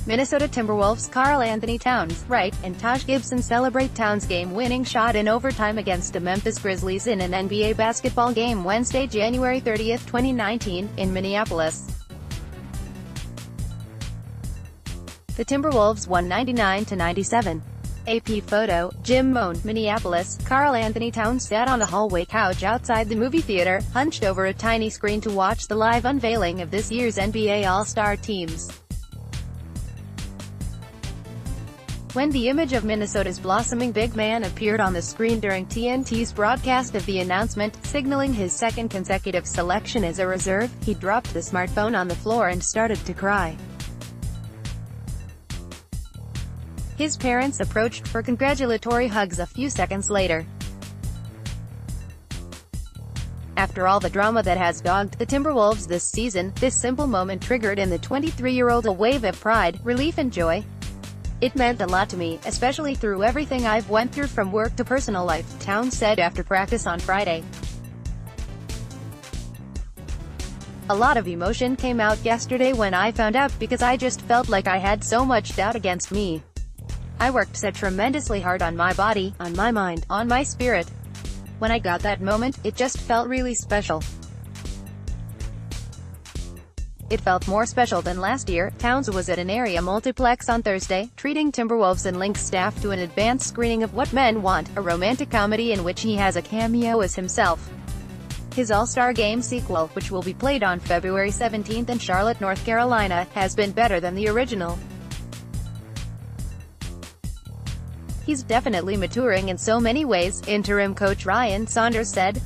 Minnesota Timberwolves Karl-Anthony Towns, right, and Taj Gibson celebrate Towns' game-winning shot in overtime against the Memphis Grizzlies in an NBA basketball game Wednesday, January 30, 2019, in Minneapolis. The Timberwolves won 99-97. AP photo, Mone, Minneapolis. Karl-Anthony Towns sat on a hallway couch outside the movie theater, hunched over a tiny screen to watch the live unveiling of this year's NBA All-Star teams. When the image of Minnesota's blossoming big man appeared on the screen during TNT's broadcast of the announcement, signaling his second consecutive selection as a reserve, he dropped the smartphone on the floor and started to cry. His parents approached for congratulatory hugs a few seconds later. After all the drama that has dogged the Timberwolves this season, this simple moment triggered in the 23-year-old a wave of pride, relief and joy. "It meant a lot to me, especially through everything I've went through from work to personal life," Towns said after practice on Friday. "A lot of emotion came out yesterday when I found out because I just felt like I had so much doubt against me. I worked so tremendously hard on my body, on my mind, on my spirit. When I got that moment, it just felt really special. It felt more special than last year." Towns was at an area multiplex on Thursday, treating Timberwolves and Lynx staff to an advanced screening of What Men Want, a romantic comedy in which he has a cameo as himself. His All-Star Game sequel, which will be played on February 17 in Charlotte, North Carolina, has been better than the original. "He's definitely maturing in so many ways," interim coach Ryan Saunders said.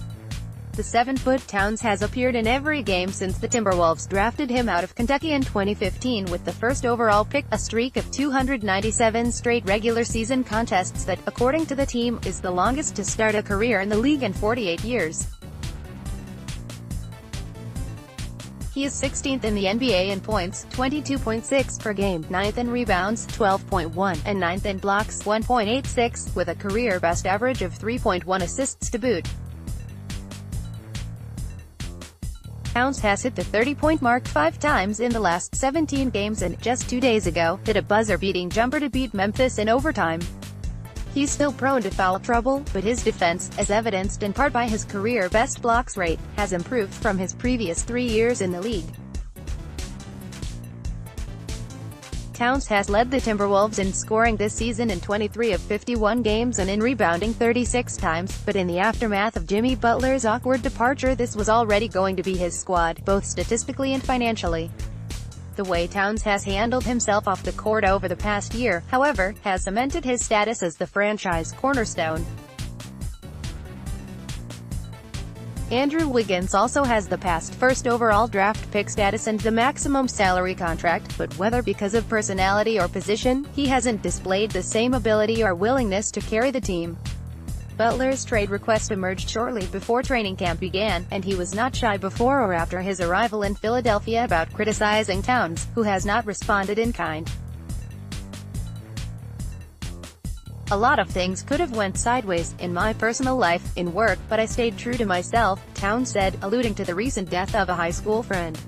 The 7-foot Towns has appeared in every game since the Timberwolves drafted him out of Kentucky in 2015 with the first overall pick, a streak of 297 straight regular season contests that, according to the team, is the longest to start a career in the league in 48 years. He is 16th in the NBA in points, 22.6 per game, 9th in rebounds, 12.1, and 9th in blocks, 1.86, with a career-best average of 3.1 assists to boot. Towns has hit the 30-point mark 5 times in the last 17 games and, just 2 days ago, hit a buzzer-beating jumper to beat Memphis in overtime. He's still prone to foul trouble, but his defense, as evidenced in part by his career-best blocks rate, has improved from his previous 3 years in the league. Towns has led the Timberwolves in scoring this season in 23 of 51 games and in rebounding 36 times, but in the aftermath of Jimmy Butler's awkward departure, this was already going to be his squad, both statistically and financially. The way Towns has handled himself off the court over the past year, however, has cemented his status as the franchise cornerstone. Andrew Wiggins also has the past first overall draft pick status and the maximum salary contract, but whether because of personality or position, he hasn't displayed the same ability or willingness to carry the team. Butler's trade request emerged shortly before training camp began, and he was not shy before or after his arrival in Philadelphia about criticizing Towns, who has not responded in kind. "A lot of things could have went sideways, in my personal life, in work, but I stayed true to myself," Towns said, alluding to the recent death of a high school friend.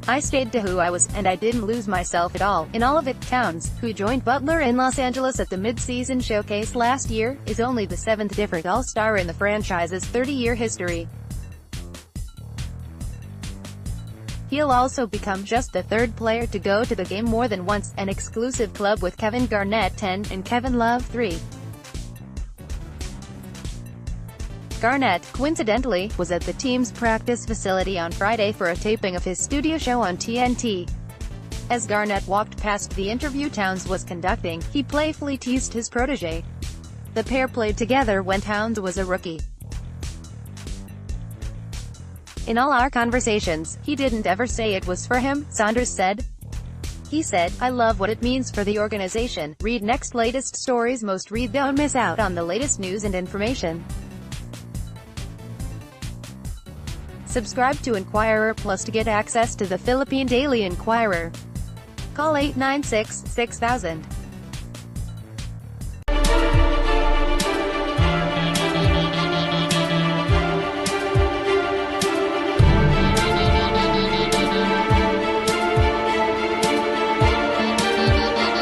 "I stayed to who I was, and I didn't lose myself at all, in all of it." Towns, who joined Butler in Los Angeles at the mid-season showcase last year, is only the 7th different All-Star in the franchise's 30-year history. He'll also become just the 3rd player to go to the game more than once, an exclusive club with Kevin Garnett 10, and Kevin Love 3. Garnett, coincidentally, was at the team's practice facility on Friday for a taping of his studio show on TNT. As Garnett walked past the interview Towns was conducting, he playfully teased his protege. The pair played together when Towns was a rookie. "In all our conversations, he didn't ever say it was for him," Saunders said. He said, "I love what it means for the organization." Read next. Latest stories most read. Don't miss out on the latest news and information. Subscribe to Inquirer Plus to get access to the Philippine Daily Inquirer. Call 896-6000.